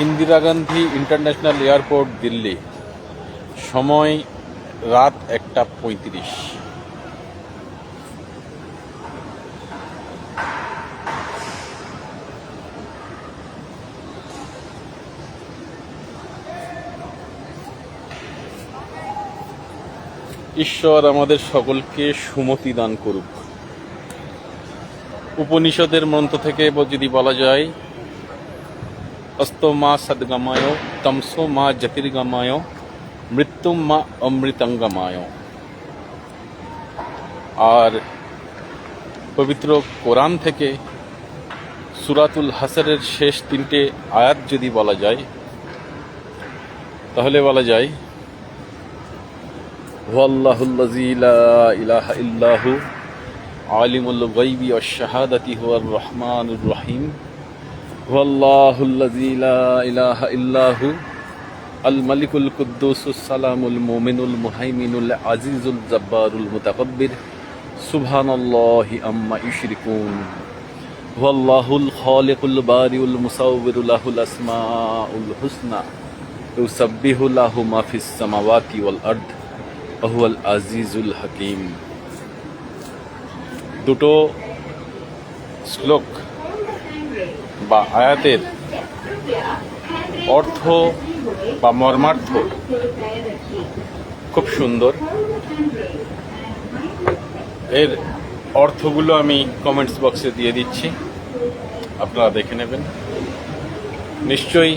Indira Gandhi international airport, Delhi. সময় রাত 1:35। ঈশ্বর আমাদের সকলকে সুমতি দান করুক। উপনিষদের মন্ত্র থেকে যদি বলা যায়, অস্তো মা সদ্গমায়, তমসো মা জ্যোতির্গমায়, মৃত্যুম মা অমৃতঙ্গমায়। আর পবিত্র কোরআন থেকে সূরাতুল হাসরের শেষ 3টে আয়াত যদি বলা যায়, তাহলে বলা যায়, হুয়াল্লাহুল্লাযী লা ইলাহা ইল্লাহু আলিমুল গায়বি ওয়াশ শাহাদাতি হুয়ার রহমানুর রহিম। হুয়াল্লাহুল্লাযী লা ইলাহা ইল্লাহু আল মালিকুল কুদ্দুসুস সালামুল মুমিনুল মুহাইমিনুল আজিজুল জাব্বারুল মুতাকাব্বির। সুবহানাল্লাহি আম্মা ইউশরিকুন। হুয়াল্লাহুল খালিকুল বারিউল মুসাওবিরু লাহুল আসমাউল হুসনা ইউসাব্বিহু লাহু মা ফিস সামাওয়াতি ওয়াল আরদ ওয়া হুয়াল আজিজুল হাকীম। দুটো শ্লোক বা আয়াতের অর্থ বা মর্মার্থ খুব সুন্দর। এর অর্থগুলো আমি কমেন্টস বক্সে দিয়ে দিচ্ছি, আপনারা দেখে নেবেন। নিশ্চয়ই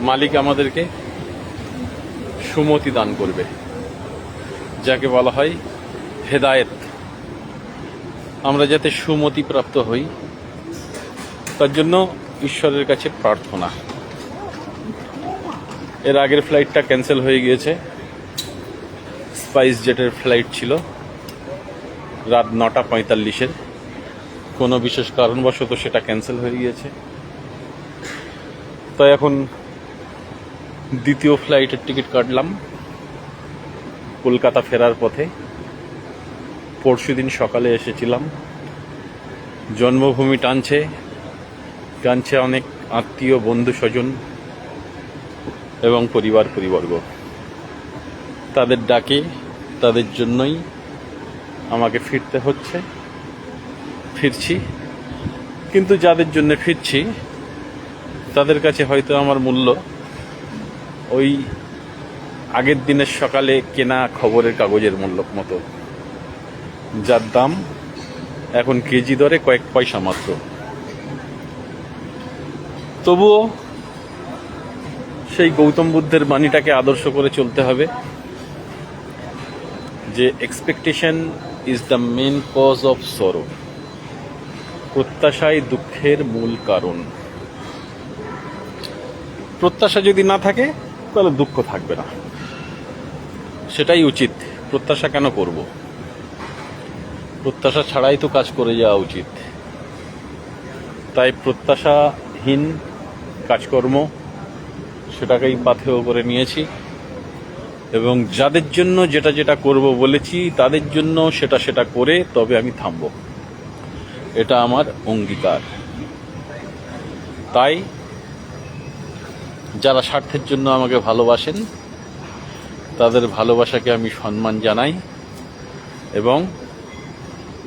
মালিক আমাদেরকে সুমতি দান করবে, যাকে বলা হয় হেদায়েত। আমরা যাতে সুমতি প্রাপ্ত হই, তার জন্য ঈশ্বরের কাছে প্রার্থনা। এর আগের ফ্লাইটটা ক্যান্সেল হয়ে গিয়েছে। স্পাইস জেটের ফ্লাইট ছিল রাত 9:45-এর। কোনো বিশেষ কারণবশত সেটা ক্যান্সেল হয়ে গিয়েছে। তাই এখন দ্বিতীয় ফ্লাইটের টিকিট কাটলাম কলকাতা ফেরার পথে। পরশুদিন সকালে এসেছিলাম। জন্মভূমি টানছে অনেক আত্মীয়, বন্ধু স্বজন এবং পরিবর্গ। তাদের ডাকে, তাদের জন্যই আমাকে ফিরতে হচ্ছে। ফিরছি, কিন্তু যাদের জন্য ফিরছি তাদের কাছে হয়তো আমার মূল্য ওই আগের দিনের সকালে কেনা খবরের কাগজের মূল্য মতো, যার দাম এখন কেজি দরে কয়েক পয়সা মাত্র। তবুও সেই গৌতম বুদ্ধের বাণীটাকে আদর্শ করে চলতে হবে যে expectation is the main cause of sorrow. প্রত্যাশাই দুঃখের মূল কারণ। প্রত্যাশা যদি না থাকে তাহলে দুঃখ থাকবে না, সেটাই উচিত। প্রত্যাশা কেন করব? প্রত্যাশা ছাড়াই তো কাজ করে যাওয়া উচিত। তাই প্রত্যাশাহীন কাজকর্ম সেটাকেই পাথেয় করে নিয়েছি, এবং যাদের জন্য যেটা করব বলেছি তাদের জন্য সেটা করে তবে আমি থামব। এটা আমার অঙ্গীকার। তাই যারা স্বার্থের জন্য আমাকে ভালোবাসেন, তাদের ভালোবাসাকে আমি সম্মান জানাই, এবং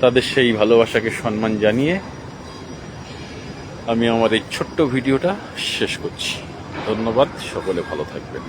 তাদের সেই ভালোবাসাকে সম্মান জানিয়ে আমি আমার এই ছোট্ট ভিডিওটা শেষ করছি। ধন্যবাদ, সকলে ভালো থাকবেন।